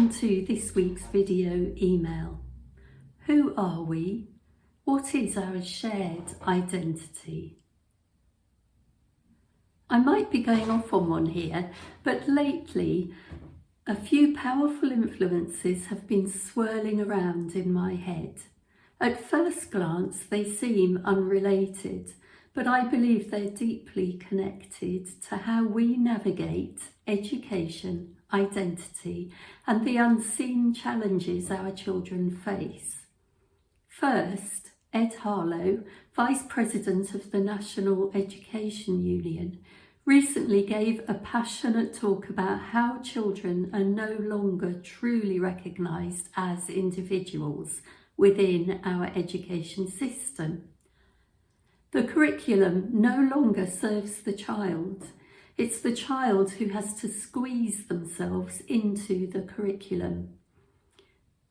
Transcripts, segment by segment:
Welcome to this week's video email. Who are we? What is our shared identity? I might be going off on one here, but lately a few powerful influences have been swirling around in my head. At first glance they seem unrelated, but I believe they're deeply connected to how we navigate education, identity, and the unseen challenges our children face. First, Ed Harlow, Vice President of the National Education Union, recently gave a passionate talk about how children are no longer truly recognised as individuals within our education system. The curriculum no longer serves the child. It's the child who has to squeeze themselves into the curriculum.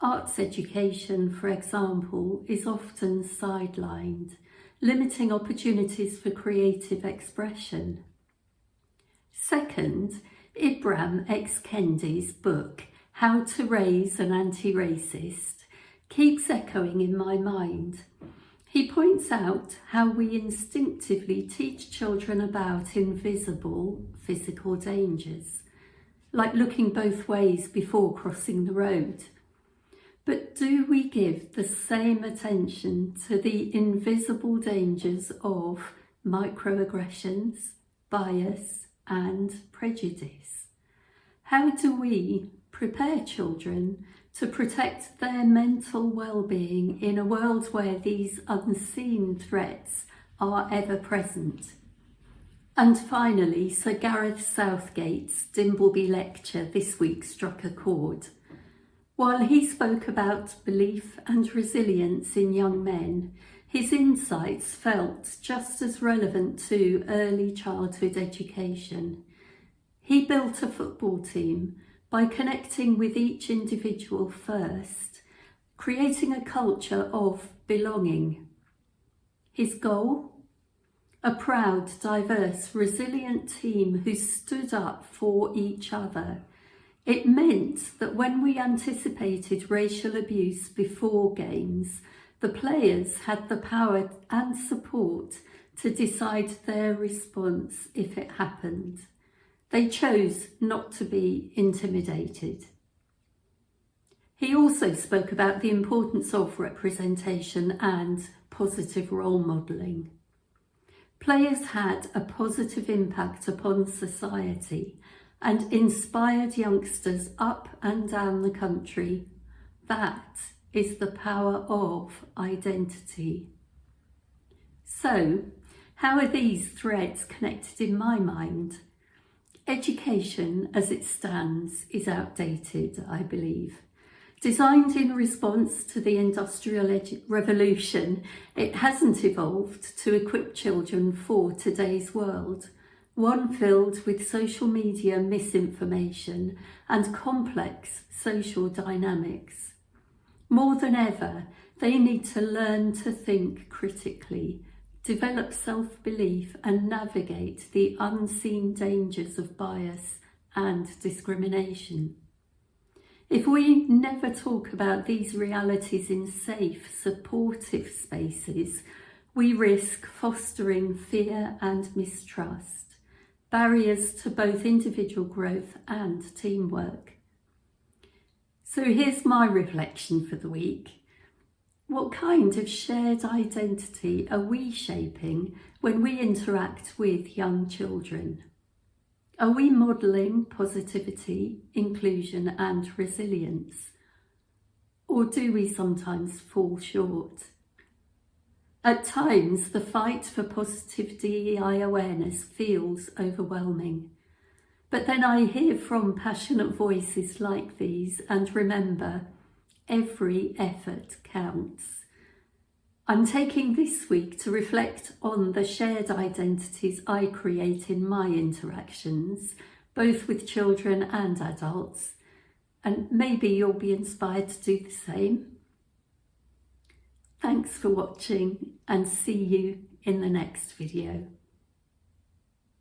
Arts education, for example, is often sidelined, limiting opportunities for creative expression. Second, Ibram x Kendi's book, How to Raise an Anti-Racist, keeps echoing in my mind. He points out how we instinctively teach children about invisible physical dangers, like looking both ways before crossing the road. But do we give the same attention to the invisible dangers of microaggressions, bias, and prejudice? How do we prepare children to protect their mental well-being in a world where these unseen threats are ever present? And finally, Sir Gareth Southgate's Dimbleby lecture this week struck a chord. While he spoke about belief and resilience in young men, his insights felt just as relevant to early childhood education. He built a football team by connecting with each individual first, creating a culture of belonging. His goal? A proud, diverse, resilient team who stood up for each other. It meant that when we anticipated racial abuse before games, the players had the power and support to decide their response if it happened. They chose not to be intimidated. He also spoke about the importance of representation and positive role modelling. Players had a positive impact upon society and inspired youngsters up and down the country. That is the power of identity. So, how are these threads connected in my mind? Education as it stands is outdated, I believe. Designed in response to the Industrial Revolution, it hasn't evolved to equip children for today's world, one filled with social media misinformation and complex social dynamics. More than ever, they need to learn to think critically, develop self-belief and navigate the unseen dangers of bias and discrimination. If we never talk about these realities in safe, supportive spaces, we risk fostering fear and mistrust, barriers to both individual growth and teamwork. So here's my reflection for the week. What kind of shared identity are we shaping when we interact with young children? Are we modelling positivity, inclusion and resilience? Or do we sometimes fall short? At times, the fight for positive DEI awareness feels overwhelming. But then I hear from passionate voices like these and remember, every effort counts. I'm taking this week to reflect on the shared identities I create in my interactions, both with children and adults, and maybe you'll be inspired to do the same. Thanks for watching and see you in the next video.